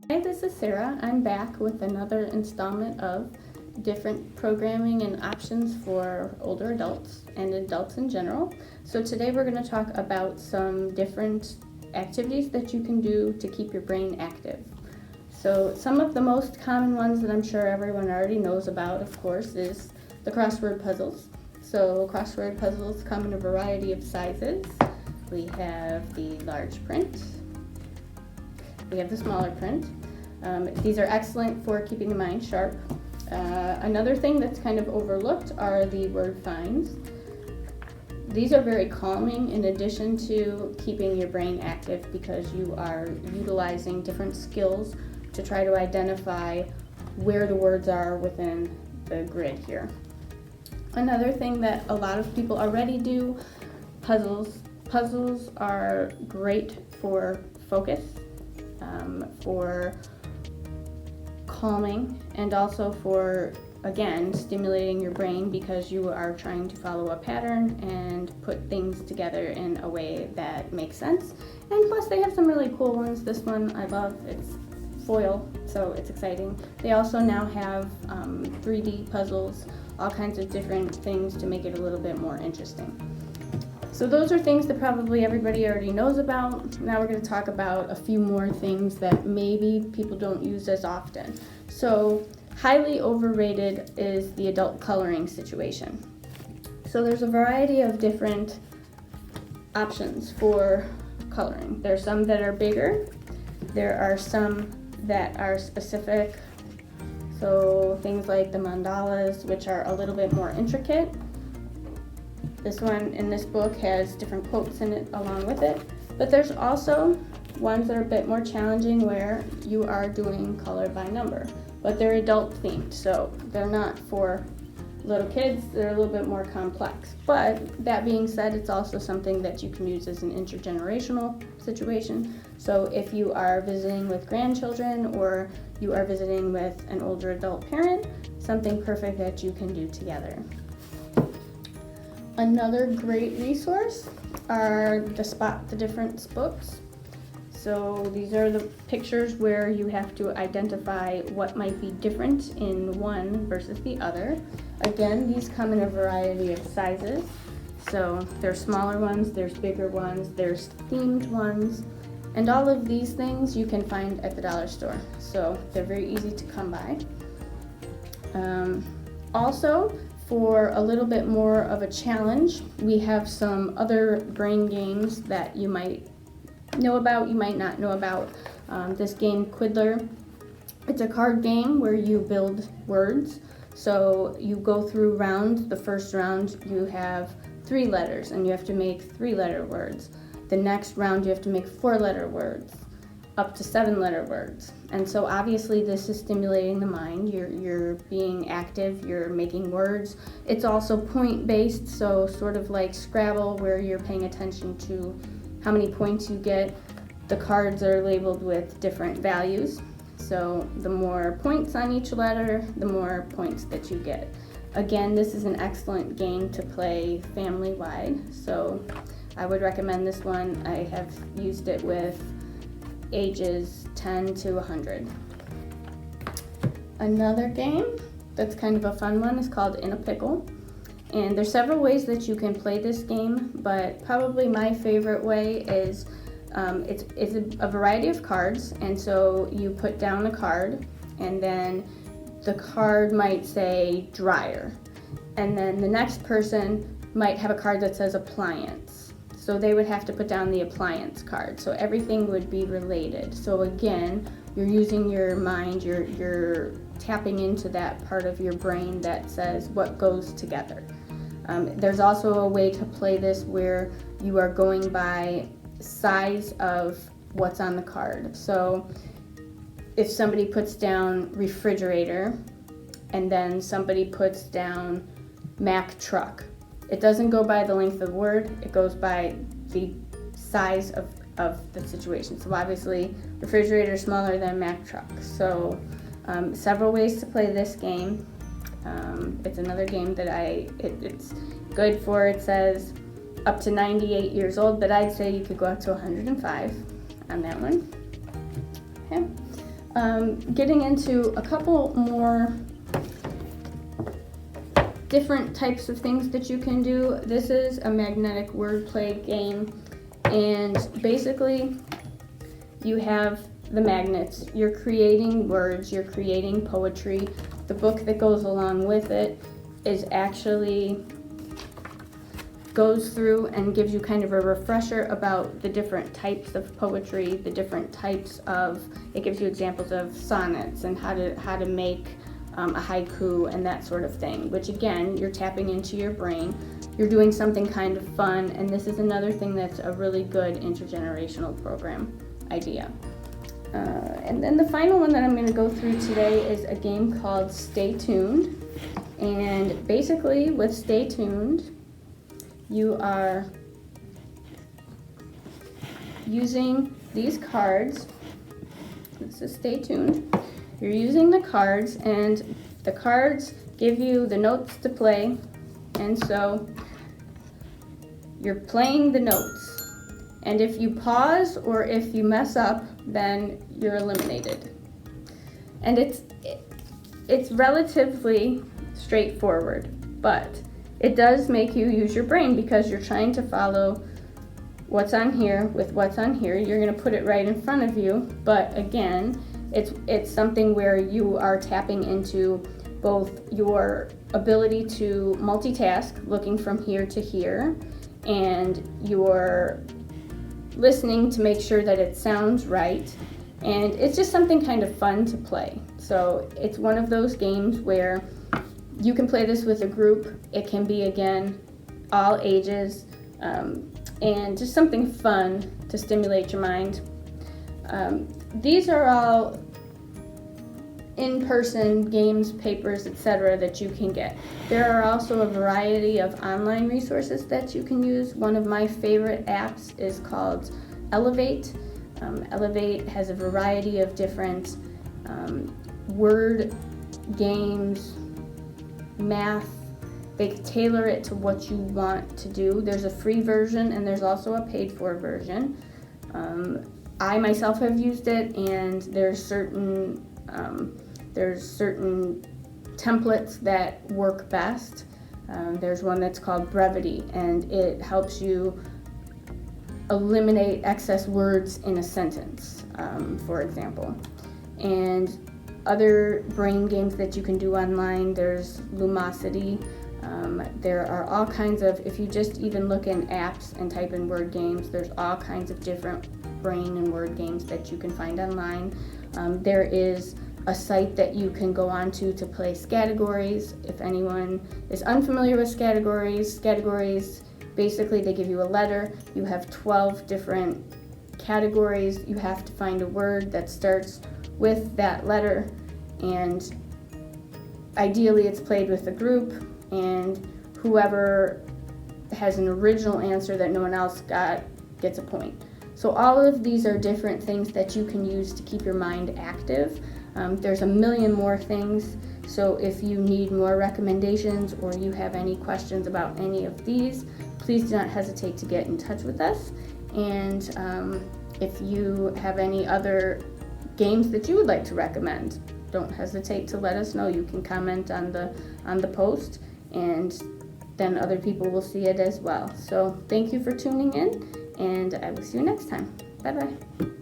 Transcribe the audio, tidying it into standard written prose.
Hi, this is Sarah. I'm back with another installment of different programming and options for older adults and adults in general. So today we're going to talk about some different activities that you can do to keep your brain active. So some of the most common ones that I'm sure everyone already knows about, of course, is the crossword puzzles. So crossword puzzles come in a variety of sizes. We have the large print. We have the smaller print. These are excellent for keeping the mind sharp. Another thing that's kind of overlooked are the word finds. These are very calming in addition to keeping your brain active because you are utilizing different skills to try to identify where the words are within the grid here. Another thing that a lot of people already do, puzzles. Puzzles are great for focus, for calming, and also for, again, stimulating your brain because you are trying to follow a pattern and put things together in a way that makes sense. And plus they have some really cool ones. This one I love. It's foil, so it's exciting. They also now have 3D puzzles, all kinds of different things to make it a little bit more interesting. So those are things that probably everybody already knows about. Now we're going to talk about a few more things that maybe people don't use as often. So highly overrated is the adult coloring situation. So there's a variety of different options for coloring. There's some that are bigger. There are some that are specific. So things like the mandalas, which are a little bit more intricate. This one in this book has different quotes in it along with it. But there's also ones that are a bit more challenging where you are doing color by number. But they're adult themed, so they're not for little kids. They're a little bit more complex. But that being said, it's also something that you can use as an intergenerational situation. So if you are visiting with grandchildren or you are visiting with an older adult parent, something perfect that you can do together. Another great resource are the Spot the Difference books. So these are the pictures where you have to identify what might be different in one versus the other. Again, these come in a variety of sizes. So there's smaller ones, there's bigger ones, there's themed ones, and all of these things you can find at the dollar store. So they're very easy to come by. Also, for a little bit more of a challenge, we have some other brain games that you might know about, you might not know about. This game, Quiddler, it's a card game where you build words. So you go through round. The first round you have 3 letters and you have to make 3-letter words. The next round you have to make 4-letter words, up to 7-letter words. And so obviously this is stimulating the mind. You're being active, you're making words. It's also point-based, so sort of like Scrabble where you're paying attention to how many points you get. The cards are labeled with different values. So the more points on each letter, the more points that you get. Again, this is an excellent game to play family-wide. So I would recommend this one. I have used it with ages 10 to 100. Another game that's kind of a fun one is called In a Pickle. And there's several ways that you can play this game, but probably my favorite way is it's a variety of cards, and so you put down a card, and then the card might say dryer, and then the next person might have a card that says appliance. So they would have to put down the appliance card. So everything would be related. So again, you're using your mind, you're tapping into that part of your brain that says what goes together. There's also a way to play this where you are going by size of what's on the card. So if somebody puts down refrigerator and then somebody puts down Mack truck, it doesn't go by the length of the word, it goes by the size of the situation. So obviously refrigerator is smaller than Mack truck. So several ways to play this game. It's another game that it's good for, it says up to 98 years old, but I'd say you could go up to 105 on that one. Okay. getting into a couple more different types of things that you can do. This is a magnetic wordplay game, and basically you have the magnets. You're creating words, you're creating poetry. The book that goes along with it is actually goes through and gives you kind of a refresher about the different types of poetry, the different types of, it gives you examples of sonnets and how to make a haiku and that sort of thing, which again, you're tapping into your brain. You're doing something kind of fun, and this is another thing that's a really good intergenerational program idea. And then the final one that I'm going to go through today is a game called Stay Tuned. And basically with Stay Tuned, you are using these cards. This is Stay Tuned. You're using the cards, and the cards give you the notes to play, and so you're playing the notes. And if you pause or if you mess up, then you're eliminated. And it's relatively straightforward, but it does make you use your brain because you're trying to follow what's on here with what's on here. You're going to put it right in front of you, but again, it's something where you are tapping into both your ability to multitask, looking from here to here, and you're listening to make sure that it sounds right. And it's just something kind of fun to play. So it's one of those games where you can play this with a group. It can be, again, all ages, and just something fun to stimulate your mind. These are all in-person games, papers, etc. that you can get. There are also a variety of online resources that you can use. One of my favorite apps is called Elevate. Elevate has a variety of different word games, math. They tailor it to what you want to do. There's a free version and there's also a paid-for version. I myself have used it, and there's certain templates that work best. There's one that's called Brevity, and it helps you eliminate excess words in a sentence, for example. And other brain games that you can do online, there's Lumosity. There are all kinds of, if you just even look in apps and type in word games, there's all kinds of different brain and word games that you can find online. There is a site that you can go onto to play Scattergories. If anyone is unfamiliar with Scattergories, basically they give you a letter. You have 12 different categories. You have to find a word that starts with that letter, and ideally it's played with a group, and whoever has an original answer that no one else got gets a point. So all of these are different things that you can use to keep your mind active. There's a million more things, so if you need more recommendations or you have any questions about any of these, please do not hesitate to get in touch with us. And if you have any other games that you would like to recommend, don't hesitate to let us know. You can comment on the post, and then other people will see it as well. So thank you for tuning in, and I will see you next time. Bye-bye.